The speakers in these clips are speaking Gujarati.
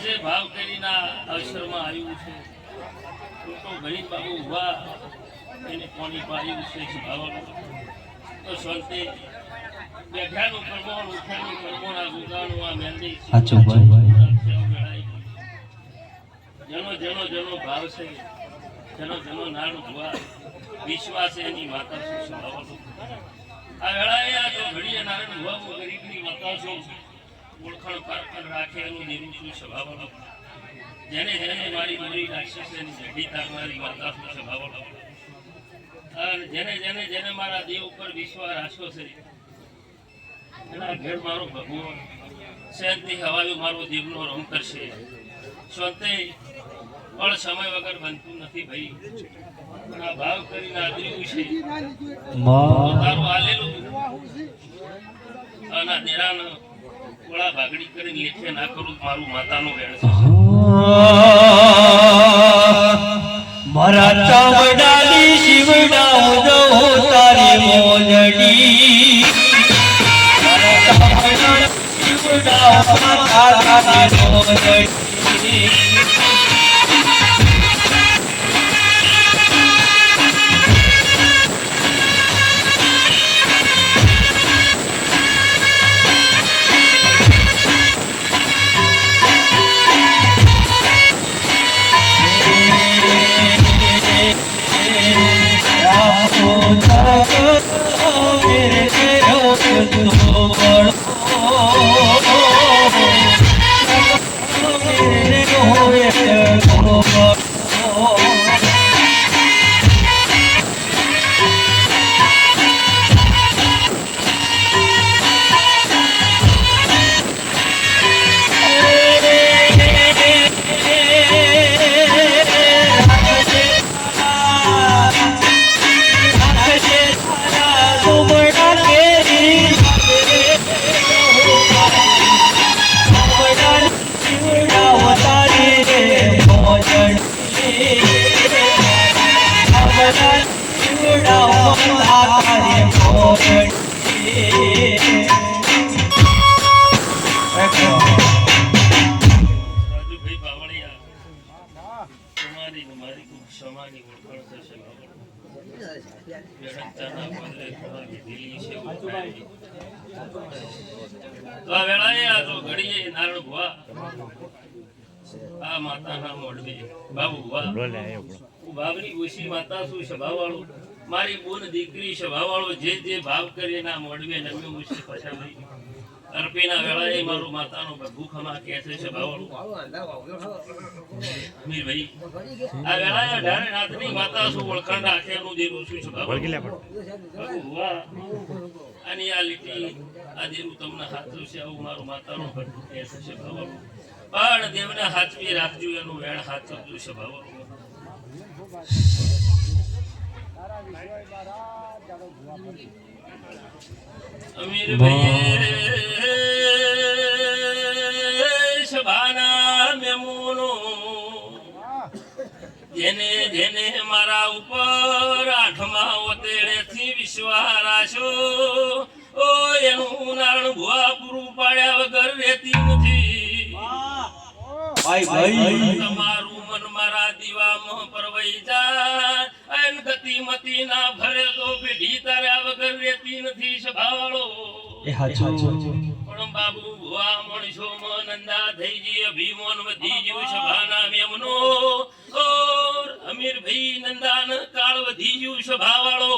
જે ભાવ કરીને અવસરમાં આવ્યું છે તો ગરીબ બાબુ ઉભા એને કોની પાડ્યું છે ભાવવાનું તો શાંતિ બેઠાનું પરમોણ ઉઠાનું પરમોણ આ ગુગાનું આ મહેંદી જેનો જેનો જેનો ભાવ છે જેનો જેનો નાનો ભુવા વિશ્વાસ એની માતા શું સ્વભાવનો આ વેળાએ આ જો ઘડીએ નારાયણ ભુવા ગરીબની માતા શું ઓળખાણ પારખણ રાખે એનું નિરૂ શું સ્વભાવનો જેને જેને મારી મોરી રાખશે એની જડી તારનારી માતા શું સ્વભાવનો અને જેને જેને જેને મારા દેવ ઉપર વિશ્વાસ રાખ્યો છે એના ઘેર મારો ભગવાન શાંતિ હવાયું મારો દેવનો રંગ કરશે શાંતિ પણ સમય વગર બનતું નથી ભાઈ આ ભાવ કરીને આદર્યું છે તારું આલેલું અને દેરાનો ઓળા ભાગડી કરીને લેખે ના કરું મારું માતાનું વેણ છે મારા ચાવડાની શિવડાઓ જો તારી મોજડી મારા ચાવડાની શિવડાઓ તારી મોજડી દાદા ગોદરે ખાવા કીધેલી છે એવું ખાય. તો આ વેળાએ આ જો ઘડીએ નારણ ભુવા આ માતાના મોઢવે બાબુ ભુવા હું ભાવની ઓછી માતા છું સ્વભાવવાળું મારી બોન દીકરી સ્વભાવવાળો જે જે ભાવ કરે એના મોઢવે નમ્યું છે પાછા ભાઈ અર્પીના વેળાએ મારું માતાનો ભૂખમાં કહે છે સ્વભાવવાળું મીર ભાઈ આ વેળાએ અઢારે નાથની માતા છું ઓળખાણ રાખે એનું જે રૂસું સ્વભાવવાળું બાબુ ભુવા અને આ લીટી આ દેવું તમને હાથું છે આવું મારું માતાનો ભટ્ટ કહે છે સ્વભાવવાળું પણ દેવને હાચવી રાખજો એનું વેણ હાચવજો સ્વભાવવાળું અમીર ભાઈ સભાના મેમૂનો જેને જેને મારા ઉપર આઠમા ઓતેડેથી વિશ્વાસ રાખ્યો ઓ એનું નારણ ભુવા પૂરું પાડ્યા વગર રહેતી નથી. તમારું મન મારા દીવામાં પરવાઈ જાય અન ગતિ મતિ ના ભરે તો પેઢી તાર્યા વગર રહેતી નથી સ્વભાવવાળો પણ બાબુ ભુવા મણસો નંદા થઈ જી અભિમાન વધી ગયું સભાના મેમનો ઓર અમીર ભાઈ નંદાન કાળ વધી ગયું સ્વભાવવાળો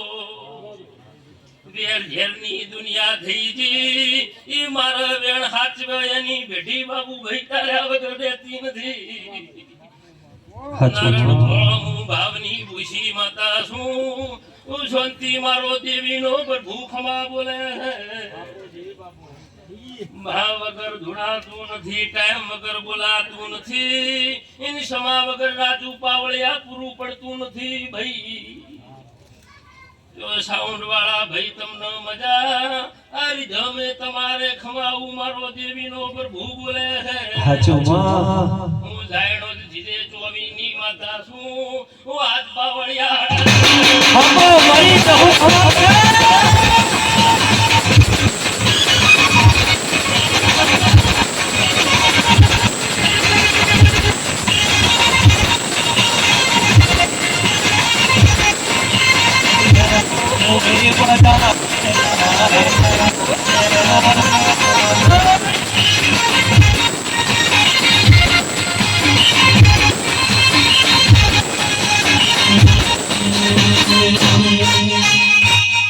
વેર ઝેરની દુનિયા થઈ જી ઈ મારા વેણ હાચવે એની બેઠી બાબુ ભાઈ તાર્યા વગર રહેતી નથી. નારણ ભોળો હું ભાવની ભૂષી માતા છું હું શાંતિ મારો દેવીનો પ્રભુ ખમા બોલે ભાવ વગર ધૂણાતું નથી ટાઈમ વગર બોલાતું નથી ઇન સમા વગર રાજુ પાવળિયા પૂરું પડતું નથી ભાઈ. જો સાઉન્ડ વાળા ભાઈ તમને મજા આ રીધમે તમારે ખમાવું મારો દેવીનો પ્રભુ બોલે હું જાયણો જીજે ચોવીની માતા છું હું આજ બાવળિયા